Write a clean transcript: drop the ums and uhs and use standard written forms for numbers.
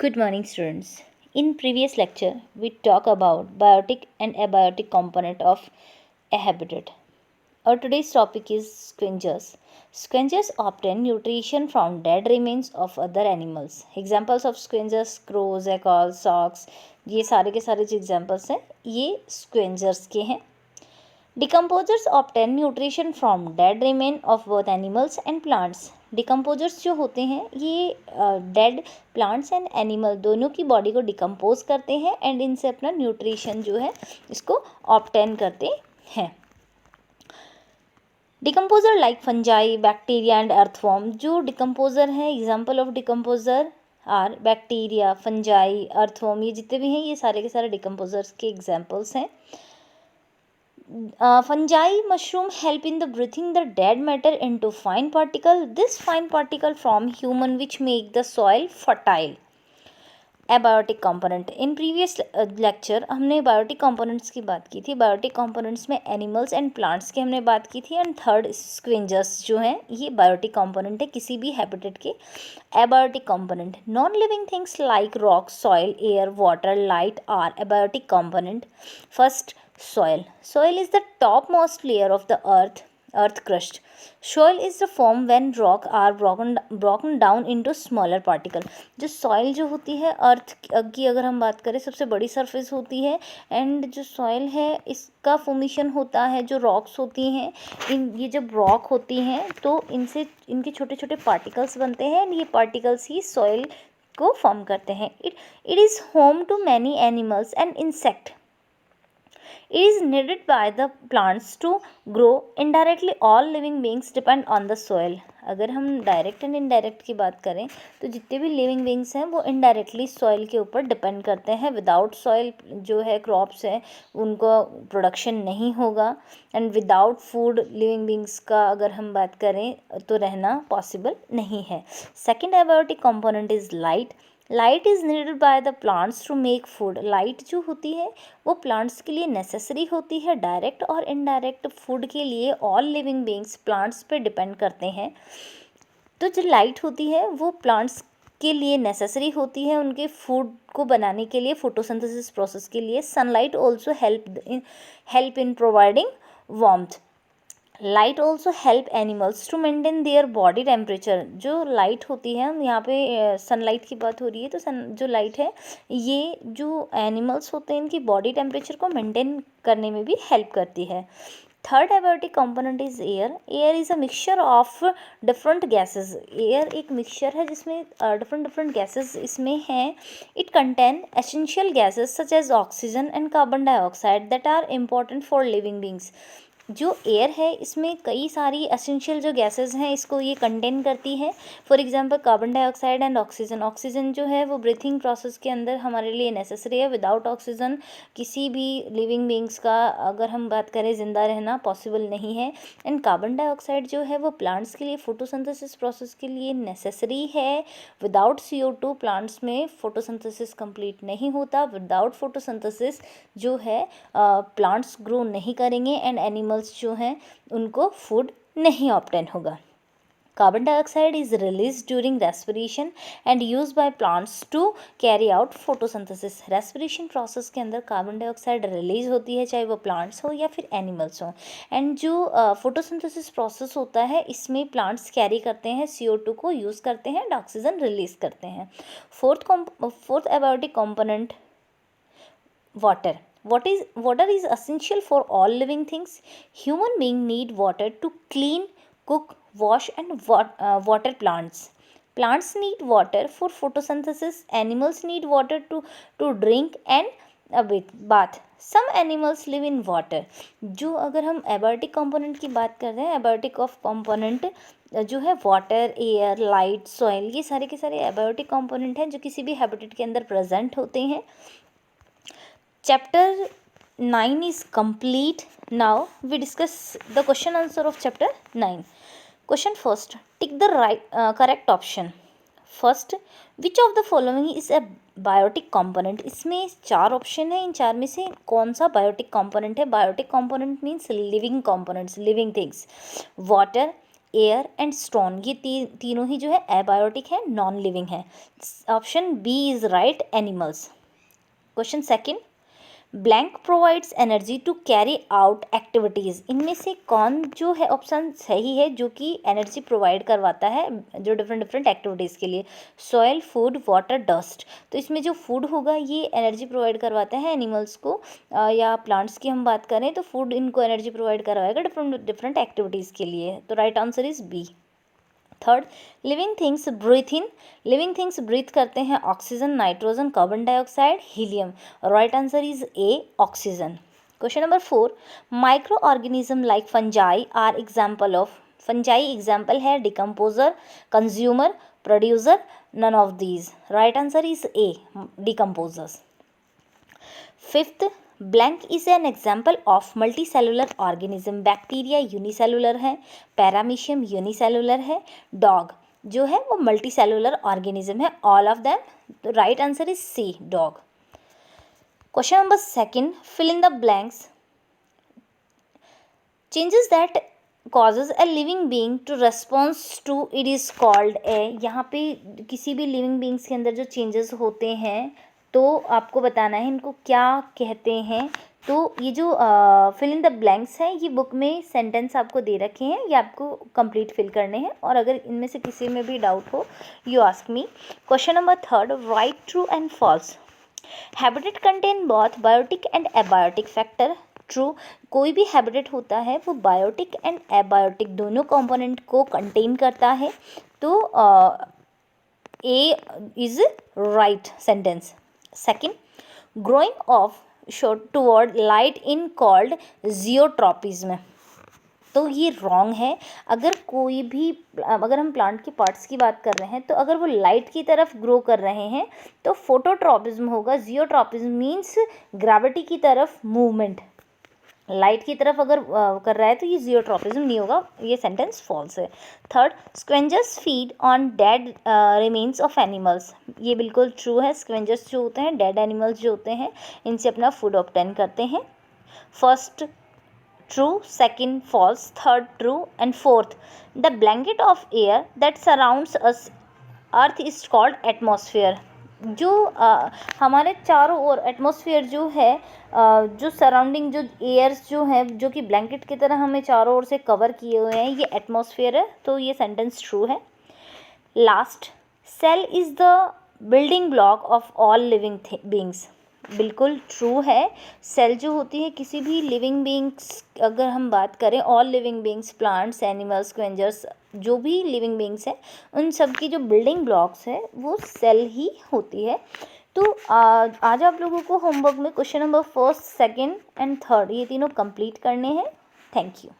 Good morning, students. In previous lecture, we talk about biotic and abiotic component of a habitat. Our today's topic is scavengers. Scavengers obtain nutrition from dead remains of other animals. Examples of scavengers: crows, ecals, socks. ये सारे के सारे जो examples हैं ये scavengers के हैं. Decomposers obtain nutrition from dead remain of both animals and plants. Decomposers जो होते हैं ये डेड प्लांट्स एंड एनिमल दोनों की बॉडी को डिकम्पोज करते हैं एंड इनसे अपना न्यूट्रिशन जो है इसको ऑब्टेन करते हैं. Decomposer like fungi, bacteria and earthworm. जो डिकम्पोजर हैं, example of decomposer are bacteria, fungi, earthworm. ये जितने भी हैं ये सारे के सारे डिकम्पोजर्स के एग्जाम्पल्स हैं. Fungi mushroom help in the breathing the dead matter into fine particle. This fine particle from human which make the soil fertile. Abiotic component. In previous lecture हमने बायोटिक components की बात की थी. Biotic components में animals and plants की हमने बात की थी. एंड थर्ड scavengers जो हैं ये बायोटिक component है किसी भी habitat के. Abiotic component. Non-living things like rock, soil, air, water, light are abiotic component. First, soil. Soil is the topmost layer of the earth crust. Soil is the form when rock are broken down into smaller particle. जो soil जो होती है अर्थ की अगर हम बात करें सबसे बड़ी सरफेस होती है एंड जो soil है इसका फॉर्मेशन होता है जो रॉक्स होती हैं ये जब रॉक होती हैं तो इनसे इनके छोटे छोटे पार्टिकल्स बनते हैं एंड ये पार्टिकल्स ही soil को फॉर्म करते हैं. It is home to many animals and insect. It is needed by the plants to grow. Indirectly all living beings depend on the soil. अगर हम डायरेक्ट एंड इनडायरेक्ट की बात करें तो जितने भी लिविंग बींग्स हैं वो इनडायरेक्टली सॉइल के ऊपर डिपेंड करते हैं. विदाउट सॉइल जो है क्रॉप्स है उनको प्रोडक्शन नहीं होगा and without food living beings का अगर हम बात करें तो रहना पॉसिबल नहीं है. Second abiotic component is light. Light is needed by the plants to make food. Light जो होती है वो प्लांट्स के लिए नेसेसरी होती है. डायरेक्ट और इनडायरेक्ट फूड के लिए ऑल लिविंग बींग्स प्लांट्स पे डिपेंड करते हैं. तो जो लाइट होती है वो प्लांट्स के लिए नेसेसरी होती है उनके फूड को बनाने के लिए, फोटोसिंथेसिस प्रोसेस के लिए. Sunlight also help in providing warmth. Light also help animals to maintain their body temperature. जो लाइट होती है, हम यहाँ पे सनलाइट की बात हो रही है तो जो लाइट है ये जो एनिमल्स होते हैं इनकी बॉडी टेम्परेचर को मेंटेन करने में भी हेल्प करती है. Third abiotic component is air. Air is a mixture of different gases. Air एक मिक्सचर है जिसमें डिफरेंट गैसेस इसमें हैं. It contain essential gases such as oxygen and carbon dioxide that are important for living beings. जो air है इसमें कई सारी एसेंशियल जो गैसेस हैं इसको ये कंटेन करती है. For example carbon dioxide and oxygen. Oxygen जो है वो ब्रीथिंग प्रोसेस के अंदर हमारे लिए नेसेसरी है. विदाउट ऑक्सीजन किसी भी लिविंग बींग्स का अगर हम बात करें ज़िंदा रहना पॉसिबल नहीं है. एंड कार्बन डाइऑक्साइड जो है वो प्लांट्स के लिए फोटोसिंथेसिस प्रोसेस के लिए नेसेसरी है. विदाउट CO2 प्लांट्स में फोटोसिंथेसिस कंप्लीट नहीं होता. विदाउट फोटोसिंथेसिस जो है प्लांट्स ग्रो नहीं करेंगे एंड एनिमल्स जो हैं उनको फूड नहीं ऑब्टेन होगा. Carbon dioxide is release during respiration and use by plants to carry out photosynthesis. Respiration process के अंदर कार्बन डाइऑक्साइड रिलीज होती है चाहे वो प्लांट्स हो या फिर एनिमल्स हो. एंड जो फोटोसिंथेसिस प्रोसेस होता है इसमें प्लांट्स कैरी करते हैं CO2 को यूज़ करते हैं एंड ऑक्सीजन रिलीज करते हैं. Fourth abiotic component water. Water is essential for all living things. Human beings need water to clean, cook, wash and water plants. Plants need water for photosynthesis. Animals need water to drink and bath. Some animals live in water. जो अगर हम abiotic component की बात कर रहे हैं, abiotic of component जो है वाटर, एयर, लाइट, सॉइल, ये सारे के सारे एबायोटिक कंपोनेंट हैं जो किसी भी हैबिटेट के अंदर प्रेजेंट होते हैं. Chapter 9 is complete. Now we discuss the question answer of chapter 9. Question first. Tick the correct option. First, which of the following is a biotic component? इसमें 4 ऑप्शन है. इन 4 में से कौन सा बायोटिक कंपोनेंट है? Biotic component means living components, living things. Water, air and stone, ये तीनों ही जो है एबायोटिक है, नॉन लिविंग है। Option B is right, animals. Question second, blank provides energy to carry out activities, इनमें से कौन जो है ऑप्शन सही है जो कि एनर्जी प्रोवाइड करवाता है जो डिफरेंट एक्टिविटीज़ के लिए? Soil, food, water, dust. तो इसमें जो फूड होगा ये एनर्जी प्रोवाइड करवाता है एनिमल्स को, या प्लांट्स की हम बात करें तो फूड इनको एनर्जी प्रोवाइड करवाएगा डिफरेंट एक्टिविटीज़ के लिए। तो right answer is B. Third, living things breathe in, living things breathe करते हैं oxygen, nitrogen, carbon dioxide, helium. Right answer is A, oxygen. Question number 4, micro organism like fungi are example of, fungi example है decomposer, consumer, producer, none of these. Right answer is A, decomposers. Fifth, blank is an example of multi cellular organism, bacteria unicellular है, paramecium unicellular है, dog जो है वो multi cellular organism है, all of them. तो right answer is C, dog. Question number second, fill in the blanks, changes that causes a living being to response to it is called a, यहाँ पे किसी भी living beings के अंदर जो changes होते हैं तो आपको बताना है इनको क्या कहते हैं। तो ये जो फिल इन द ब्लैंक्स है ये बुक में सेंटेंस आपको दे रखे हैं, ये आपको कंप्लीट फिल करने हैं, और अगर इनमें से किसी में भी डाउट हो you ask me. Question number third, right, true and false. Habitat contain both biotic and abiotic factor. True, कोई भी हैबिटेट होता है वो बायोटिक एंड एबायोटिक दोनों कंपोनेंट को कंटेन करता है। तो A is right sentence. Second, growing of toward light in called geotropism, तो ये रॉन्ग है। अगर कोई भी, अगर हम प्लांट के पार्ट्स की बात कर रहे हैं तो अगर वो लाइट की तरफ ग्रो कर रहे हैं तो फोटोट्रॉपिज्म होगा। जियोट्रॉपिज्म मीन्स ग्रेविटी की तरफ मूवमेंट, लाइट की तरफ अगर कर रहा है तो ये जियोट्रॉपिज्म नहीं होगा, ये सेंटेंस फॉल्स है। Third, scavengers feed on dead remains of animals, ये बिल्कुल ट्रू है। स्क्वेंजर्स जो होते हैं डेड एनिमल्स जो होते हैं इनसे अपना फूड ऑब्टेन करते हैं। First true, second false, third true and fourth, the blanket of air that surrounds us earth is called atmosphere, जो हमारे चारों ओर एटमॉस्फेयर जो है, जो सराउंडिंग जो एयर्स जो हैं जो कि ब्लैंकेट की तरह हमें चारों ओर से कवर किए हुए हैं, ये एटमॉस्फेयर है। तो ये सेंटेंस ट्रू है। Last, cell is the building block of all living beings, बिल्कुल ट्रू है। सेल जो होती है किसी भी लिविंग बींग्स, अगर हम बात करें all living beings, plants, animals, scavengers, जो भी लिविंग बींग्स हैं उन सब की जो बिल्डिंग ब्लॉक्स है वो सेल ही होती है। तो आज आप लोगों को होमवर्क में question number first, second and third ये तीनों कंप्लीट करने हैं। Thank you.